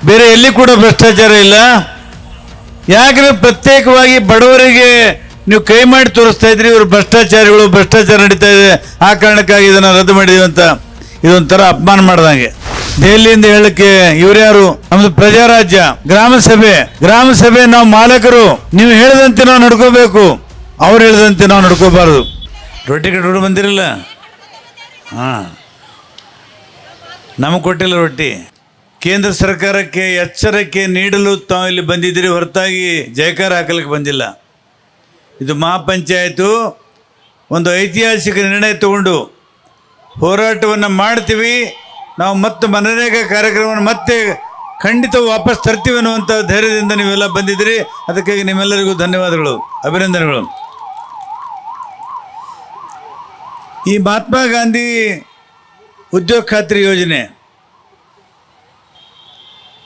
ಬೇರೆ ಎಲ್ಲಿ ಕೂಡ ಭ್ರಷ್ಟಾಚಾರ ಇಲ್ಲ. ಯಾಕಂದ್ರೆ ಪ್ರತ್ಯೇಕವಾಗಿ ಬಡವರಿಗೆ ನೀವು ಕೈ ಮಾಡಿ ತೋರಿಸ್ತಾ ಇದ್ರಿ, ಇವರು ಭ್ರಷ್ಟಾಚಾರಿಗಳು, ಭ್ರಷ್ಟಾಚಾರ ನಡೀತಾ ಇದೆ, ಆ ಕಾರಣಕ್ಕಾಗಿ ಇದನ್ನು ರದ್ದು ಮಾಡಿದೀವಿ ಅಂತ ಇದೊಂಥರ ಅಪಮಾನ ಮಾಡ್ದಂಗೆ. ದೆಹಲಿಯಿಂದ ಹೇಳಕ್ಕೆ ಇವ್ರ್ಯಾರು? ನಮ್ದು ಪ್ರಜಾರಾಜ್ಯ, ಗ್ರಾಮ ಸಭೆ ನಾವು ಮಾಲಕರು, ನೀವು ಹೇಳಿದಂತೆ ನಾವು ನಡ್ಕೋಬೇಕು, ಅವ್ರು ಹೇಳಿದಂತೆ ನಾವು ನಡ್ಕೋಬಾರ್ದು. ರೊಟ್ಟಿ ಕಟ್ಕೊಂಡು ಬಂದಿರಲ್ಲ, ನಮಗೆ ಕೊಟ್ಟಿಲ್ಲ ರೊಟ್ಟಿ. ಕೇಂದ್ರ ಸರ್ಕಾರಕ್ಕೆ ಎಚ್ಚರಿಕೆ ನೀಡಲು ತಾವು ಇಲ್ಲಿ ಬಂದಿದ್ದೀರಿ, ಹೊರತಾಗಿ ಜಯಕಾರ ಹಾಕಲಿಕ್ಕೆ ಬಂದಿಲ್ಲ. ಇದು ಮಹಾಪಂಚಾಯತು ಒಂದು ಐತಿಹಾಸಿಕ ನಿರ್ಣಯ ತಗೊಂಡು ಹೋರಾಟವನ್ನು ಮಾಡ್ತೀವಿ ನಾವು, ಮತ್ತು ಮನರೇಗಾ ಕಾರ್ಯಕ್ರಮವನ್ನು ಮತ್ತೆ ಖಂಡಿತ ವಾಪಸ್ ತರ್ತೀವಿ ಅನ್ನುವಂಥ ಧೈರ್ಯದಿಂದ ನೀವೆಲ್ಲ ಬಂದಿದ್ದೀರಿ. ಅದಕ್ಕಾಗಿ ನಿಮ್ಮೆಲ್ಲರಿಗೂ ಧನ್ಯವಾದಗಳು, ಅಭಿನಂದನೆಗಳು. ಈ ಮಹಾತ್ಮ ಗಾಂಧಿ ಉದ್ಯೋಗ ಖಾತ್ರಿ ಯೋಜನೆ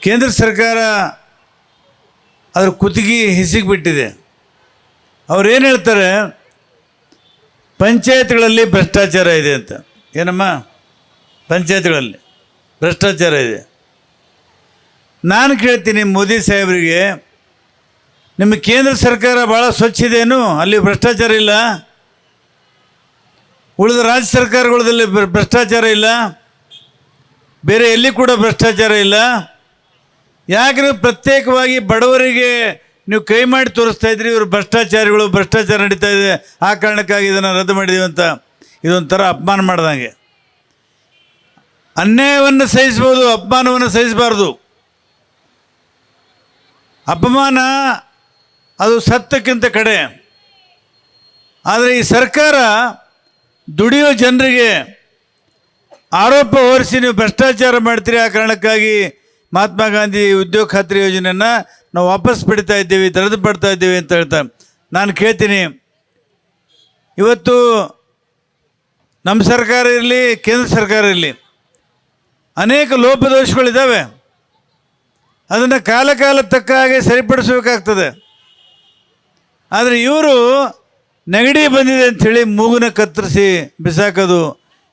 ಕೇಂದ್ರ ಸರ್ಕಾರ ಅದರ ಕುತ್ತಿಗೆ ಹಿಸಿಗೆ ಬಿಟ್ಟಿದೆ. ಅವ್ರೇನು ಹೇಳ್ತಾರೆ, ಪಂಚಾಯತ್ಗಳಲ್ಲಿ ಭ್ರಷ್ಟಾಚಾರ ಇದೆ ಅಂತ. ಏನಮ್ಮ? ಪಂಚಾಯತ್ಗಳಲ್ಲಿ ಭ್ರಷ್ಟಾಚಾರ ಇದೆ. ನಾನು ಕೇಳ್ತೀನಿ ಮೋದಿ ಸಾಹೇಬರಿಗೆ, ನಿಮ್ಮ ಕೇಂದ್ರ ಸರ್ಕಾರ ಭಾಳ ಸ್ವಚ್ಛ ಇದೆಯೇನು? ಅಲ್ಲಿ ಭ್ರಷ್ಟಾಚಾರ ಇಲ್ಲ? ಉಳಿದ ರಾಜ್ಯ ಸರ್ಕಾರಗಳಲ್ಲಿ ಭ್ರಷ್ಟಾಚಾರ ಇಲ್ಲ? ಬೇರೆ ಎಲ್ಲಿ ಕೂಡ ಭ್ರಷ್ಟಾಚಾರ ಇಲ್ಲ? ಯಾಕಂದರೆ ಪ್ರತ್ಯೇಕವಾಗಿ ಬಡವರಿಗೆ ನೀವು ಕೈ ಮಾಡಿ ತೋರಿಸ್ತಾ ಇದ್ರಿ, ಇವರು ಭ್ರಷ್ಟಾಚಾರಿಗಳು, ಭ್ರಷ್ಟಾಚಾರ ನಡೀತಾ ಇದೆ, ಆ ಕಾರಣಕ್ಕಾಗಿ ಇದನ್ನು ರದ್ದು ಮಾಡಿದೀವಿ ಅಂತ ಇದೊಂಥರ ಅಪಮಾನ ಮಾಡ್ದಂಗೆ. ಅನ್ಯಾಯವನ್ನು ಸಹಿಸ್ಬೋದು, ಅಪಮಾನವನ್ನು ಸಹಿಸಬಾರ್ದು. ಅಪಮಾನ ಅದು ಸತ್ತಕ್ಕಿಂತ ಕಡೆ. ಆದರೆ ಈ ಸರ್ಕಾರ ದುಡಿಯೋ ಜನರಿಗೆ ಆರೋಪ ಹೊರಿಸಿ ನೀವು ಭ್ರಷ್ಟಾಚಾರ ಮಾಡ್ತೀರಿ, ಆ ಕಾರಣಕ್ಕಾಗಿ ಮಹಾತ್ಮ ಗಾಂಧಿ ಉದ್ಯೋಗ ಖಾತ್ರಿ ಯೋಜನೆಯನ್ನು ನಾವು ವಾಪಸ್ ಪಡಿತಾ ಇದ್ದೀವಿ, ರದ್ದು ಪಡ್ತಾ ಇದ್ದೀವಿ ಅಂತ ಹೇಳ್ತಾರೆ. ನಾನು ಕೇಳ್ತೀನಿ, ಇವತ್ತು ನಮ್ಮ ಸರ್ಕಾರ ಇರಲಿ, ಕೇಂದ್ರ ಸರ್ಕಾರ ಇರಲಿ, ಅನೇಕ ಲೋಪದೋಷಗಳಿದ್ದಾವೆ. ಅದನ್ನು ಕಾಲ ತಕ್ಕ ಹಾಗೆ ಸರಿಪಡಿಸಬೇಕಾಗ್ತದೆ. ಆದರೆ ಇವರು ನೆಗಡಿ ಬಂದಿದೆ ಅಂಥೇಳಿ ಮೂಗನ್ನ ಕತ್ತರಿಸಿ ಬಿಸಾಕೋದು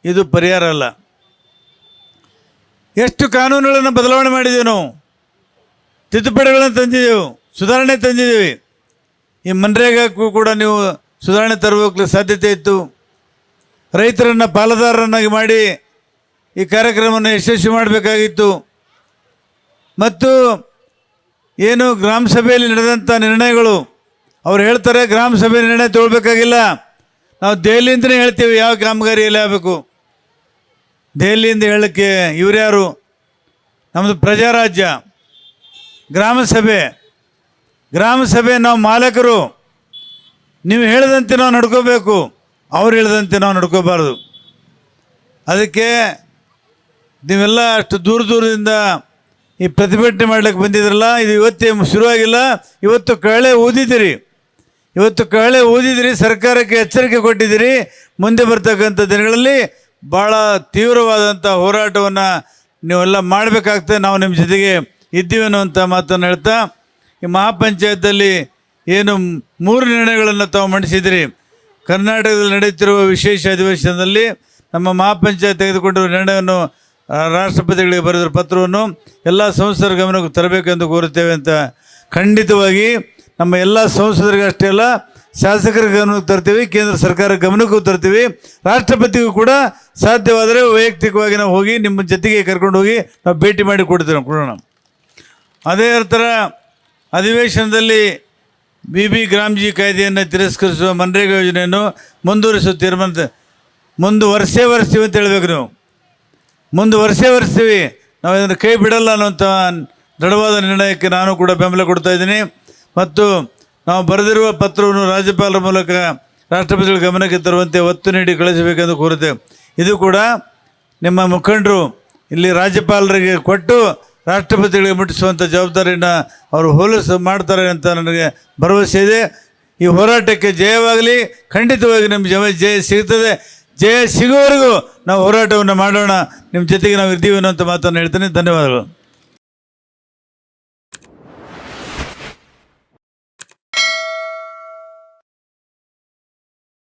ಇದು ಪರಿಹಾರ ಅಲ್ಲ. ಎಷ್ಟು ಕಾನೂನುಗಳನ್ನು ಬದಲಾವಣೆ ಮಾಡಿದ್ದೀವಿ ನಾವು, ತಿದ್ದುಪಡಿಗಳನ್ನು ತಂದಿದ್ದೆವು, ಸುಧಾರಣೆ ತಂದಿದ್ದೀವಿ. ಈ ಮನ್ರೇಗಾಕ್ಕೂ ಕೂಡ ನೀವು ಸುಧಾರಣೆ ತರಬೇಕು ಸಾಧ್ಯತೆ ಇತ್ತು. ರೈತರನ್ನು ಪಾಲುದಾರರನ್ನಾಗಿ ಮಾಡಿ ಈ ಕಾರ್ಯಕ್ರಮವನ್ನು ಯಶಸ್ವಿ ಮಾಡಬೇಕಾಗಿತ್ತು. ಮತ್ತು ಏನು ಗ್ರಾಮ ಸಭೆಯಲ್ಲಿ ನಡೆದಂಥ ನಿರ್ಣಯಗಳು, ಅವ್ರು ಹೇಳ್ತಾರೆ ಗ್ರಾಮ ಸಭೆ ನಿರ್ಣಯ ತೊಗೊಳ್ಬೇಕಾಗಿಲ್ಲ, ನಾವು ದೆಹಲಿಯಿಂದನೇ ಹೇಳ್ತೀವಿ ಯಾವ ಕಾಮಗಾರಿ ಎಲ್ಲಿ ಆಗಬೇಕು. ದೆಹಲಿಯಿಂದ ಹೇಳಕ್ಕೆ ಇವ್ರ್ಯಾರು? ನಮ್ಮದು ಪ್ರಜಾರಾಜ್ಯ, ಗ್ರಾಮ ಸಭೆ ನಾವು ಮಾಲಕರು, ನೀವು ಹೇಳಿದಂತೆ ನಾವು ನಡ್ಕೋಬೇಕು, ಅವ್ರು ಹೇಳಿದಂತೆ ನಾವು ನಡ್ಕೋಬಾರ್ದು. ಅದಕ್ಕೆ ನೀವೆಲ್ಲ ಅಷ್ಟು ದೂರದಿಂದ ಈ ಪ್ರತಿಭಟನೆ ಮಾಡ್ಲಿಕ್ಕೆ ಬಂದಿದ್ರಲ್ಲ, ಇದು ಇವತ್ತೇ ಶುರುವಾಗಿಲ್ಲ, ಇವತ್ತು ಕಹಳೆ ಊದಿದಿರಿ, ಸರ್ಕಾರಕ್ಕೆ ಎಚ್ಚರಿಕೆ ಕೊಟ್ಟಿದ್ದೀರಿ. ಮುಂದೆ ಬರ್ತಕ್ಕಂಥ ದಿನಗಳಲ್ಲಿ ಭಾಳ ತೀವ್ರವಾದಂಥ ಹೋರಾಟವನ್ನು ನೀವೆಲ್ಲ ಮಾಡಬೇಕಾಗ್ತದೆ. ನಾವು ನಿಮ್ಮ ಜೊತೆಗೆ ಇದ್ದೀವಿ ಅನ್ನುವಂಥ ಮಾತನ್ನು ಹೇಳ್ತಾ, ಈ ಮಹಾಪಂಚಾಯತಲ್ಲಿ ಏನು 3 ನಿರ್ಣಯಗಳನ್ನು ತಾವು ಮಂಡಿಸಿದಿರಿ. ಕರ್ನಾಟಕದಲ್ಲಿ ನಡೆಯುತ್ತಿರುವ ವಿಶೇಷ ಅಧಿವೇಶನದಲ್ಲಿ ನಮ್ಮ ಮಹಾಪಂಚಾಯತ್ ತೆಗೆದುಕೊಂಡಿರುವ ನಿರ್ಣಯವನ್ನು ರಾಷ್ಟ್ರಪತಿಗಳಿಗೆ ಬರೆದಿರುವ ಪತ್ರವನ್ನು ಎಲ್ಲ ಸಂಸದರ ಗಮನಕ್ಕೆ ತರಬೇಕೆಂದು ಕೋರುತ್ತೇವೆ ಅಂತ. ಖಂಡಿತವಾಗಿ ನಮ್ಮ ಎಲ್ಲ ಸಂಸದರಿಗೆ ಅಷ್ಟೇ ಅಲ್ಲ, ಶಾಸಕರ ಗಮನಕ್ಕೆ ತರ್ತೀವಿ, ಕೇಂದ್ರ ಸರ್ಕಾರ ಗಮನಕ್ಕೂ ತರ್ತೀವಿ, ರಾಷ್ಟ್ರಪತಿಗೂ ಕೂಡ ಸಾಧ್ಯವಾದರೆ ವೈಯಕ್ತಿಕವಾಗಿ ನಾವು ಹೋಗಿ ನಿಮ್ಮ ಜೊತೆಗೆ ಕರ್ಕೊಂಡು ಹೋಗಿ ನಾವು ಭೇಟಿ ಮಾಡಿ ಕೊಡೋಣ. ಅದೇ ಥರ ಅಧಿವೇಶನದಲ್ಲಿ ಬಿ ಗ್ರಾಮ್ಜಿ ಕಾಯ್ದೆಯನ್ನು ತಿರಸ್ಕರಿಸುವ ಮನ್ರೇಗಾ ಯೋಜನೆಯನ್ನು ಮುಂದುವರಿಸುವ ತೀರ್ಮಾನ ಮುಂದುವರಿಸ್ತೀವಿ ಅಂತ ಹೇಳಬೇಕು. ನೀವು ಮುಂದುವರಿಸ್ತೀವಿ, ನಾವು ಇದನ್ನು ಕೈ ಬಿಡಲ್ಲ ಅನ್ನುವಂಥ ದೃಢವಾದ ನಿರ್ಣಯಕ್ಕೆ ನಾನು ಕೂಡ ಬೆಂಬಲ ಕೊಡ್ತಾ ಇದ್ದೀನಿ. ಮತ್ತು ನಾವು ಬರೆದಿರುವ ಪತ್ರವನ್ನು ರಾಜ್ಯಪಾಲರ ಮೂಲಕ ರಾಷ್ಟ್ರಪತಿಗಳ ಗಮನಕ್ಕೆ ತರುವಂತೆ ಒತ್ತು ನೀಡಿ ಕಳಿಸಬೇಕೆಂದು ಕೋರುತ್ತೇವೆ. ಇದು ಕೂಡ ನಿಮ್ಮ ಮುಖಂಡರು ಇಲ್ಲಿ ರಾಜ್ಯಪಾಲರಿಗೆ ಕೊಟ್ಟು ರಾಷ್ಟ್ರಪತಿಗಳಿಗೆ ಮುಟ್ಟಿಸುವಂಥ ಜವಾಬ್ದಾರಿಯನ್ನು ಅವರು ಮಾಡ್ತಾರೆ ಅಂತ ನನಗೆ ಭರವಸೆ ಇದೆ. ಈ ಹೋರಾಟಕ್ಕೆ ಜಯವಾಗಲಿ. ಖಂಡಿತವಾಗಿ ನಮ್ಮ ಜಯ ಸಿಗ್ತದೆ. ಜಯ ಸಿಗುವವರೆಗೂ ನಾವು ಹೋರಾಟವನ್ನು ಮಾಡೋಣ. ನಿಮ್ಮ ಜೊತೆಗೆ ನಾವು ಇದ್ದೀವಿ ಅನ್ನೋಂಥ ಮಾತನ್ನು ಹೇಳ್ತೇನೆ. ಧನ್ಯವಾದಗಳು.